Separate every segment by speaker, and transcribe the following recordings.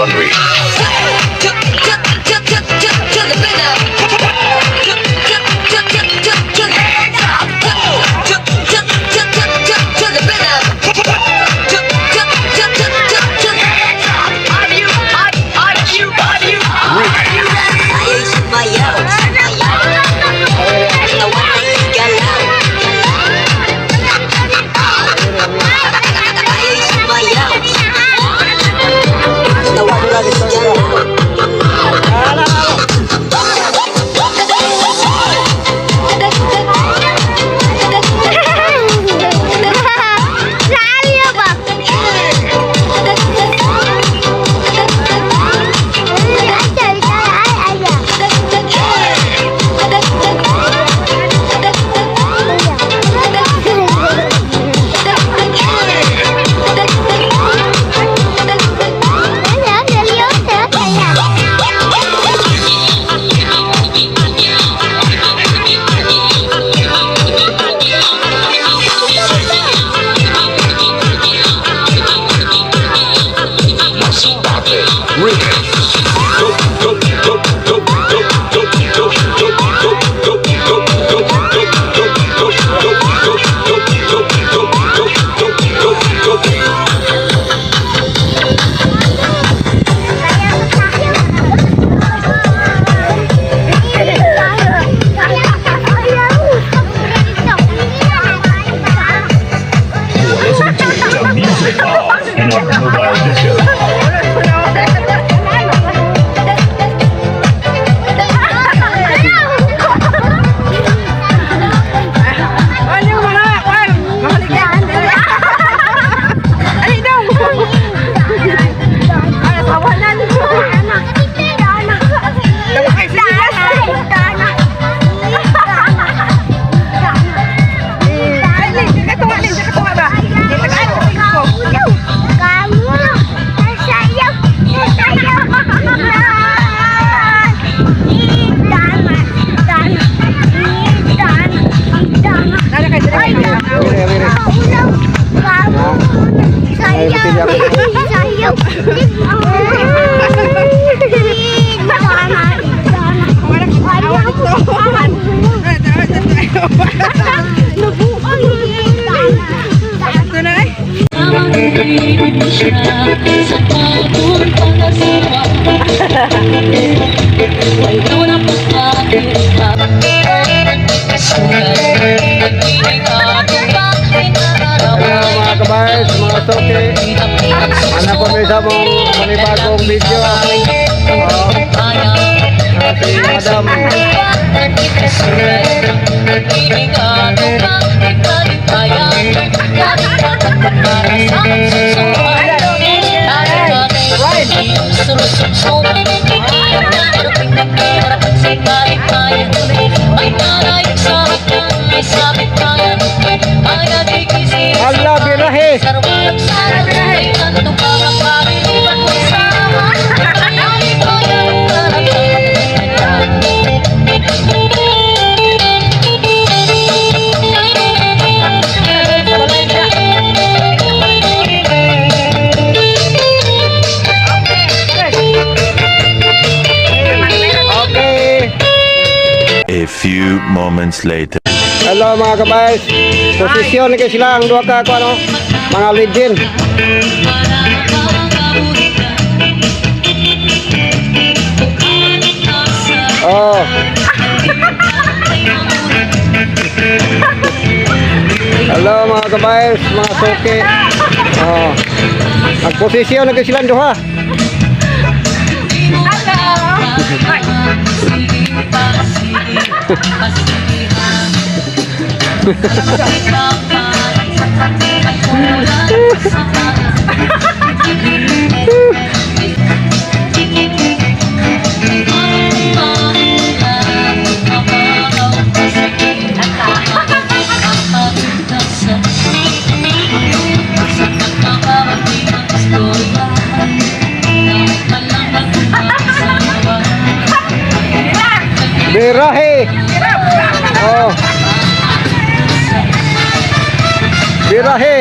Speaker 1: Laundry.
Speaker 2: Mga kabays, mga soke, ano po may isa mong manibagong video si Madam Allah birahe.
Speaker 1: A few moments later.
Speaker 2: Hello mga kabays, posisyon ni sila ang dua ka ano, mga legend. Oh. Hello mga kabays, mga soke. Oh. Ang posisyon ni sila duha. Birahe. Oh. Birahe.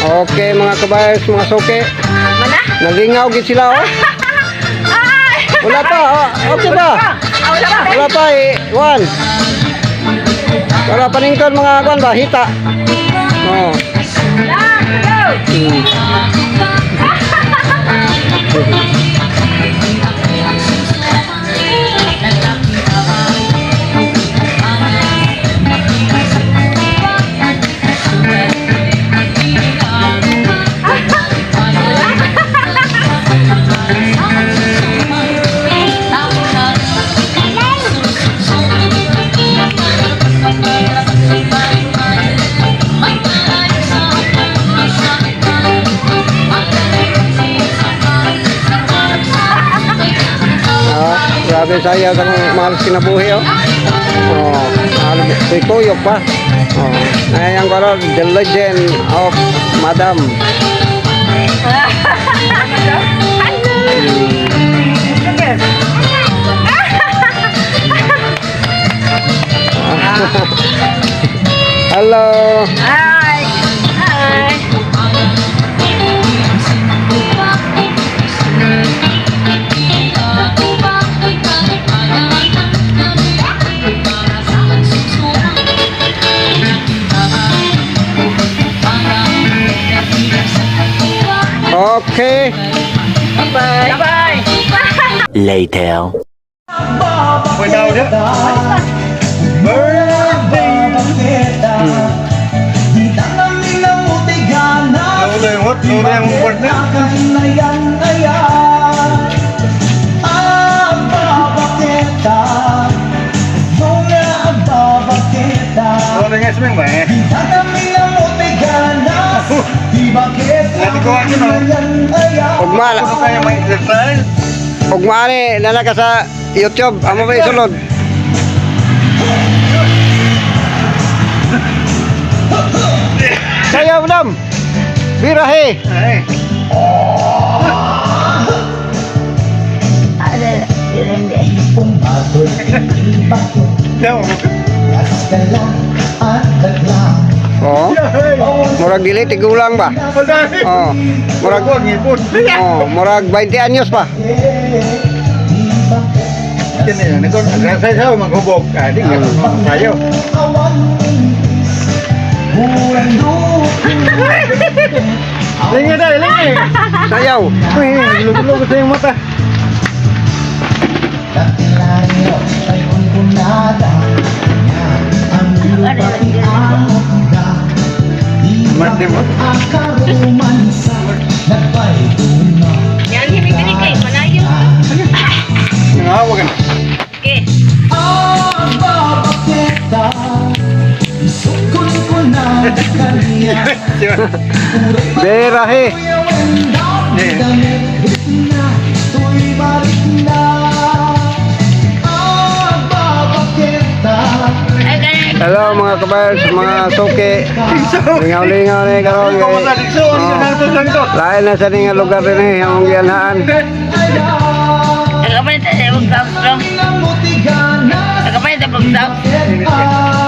Speaker 2: Okay mga kabayers, mga soke.
Speaker 3: Mana?
Speaker 2: Nalingaw gid sila oh.
Speaker 3: Ay!
Speaker 2: Wala pa, okay ba?
Speaker 3: Wala pa.
Speaker 2: Wala pa Juan. Wala pa ningkon mga Juan ba, hita. Oh. Grabe saya sa mahal kinabuhi oh. Oh, mahal si Kuyok pa. Oh, ay ang karo the legend of Madam. Hello.
Speaker 3: Hi. Hi.
Speaker 2: Okay.
Speaker 3: Bye. Bye.
Speaker 1: Later.
Speaker 2: Ugma ni nana ka sa YouTube, amo ba isulod? Saya Madam. Birahe.
Speaker 3: Ada dirende.
Speaker 2: Oh. Murag dili tigulang ba? Oh. Murag 20 anyos pa. Sayaw.
Speaker 4: Lulog sa yung mata.
Speaker 3: Yang ini kay manayo.
Speaker 4: Ngawa ka na.
Speaker 3: Okay.
Speaker 2: Birahe. Hello mga kabayers, mga soke. Lingaw-lingaw ni karon kay. Lain na sa ning lugar din ang gianhaan.
Speaker 3: Agapay tayo mag-stop. Agapay tayo mag-stop.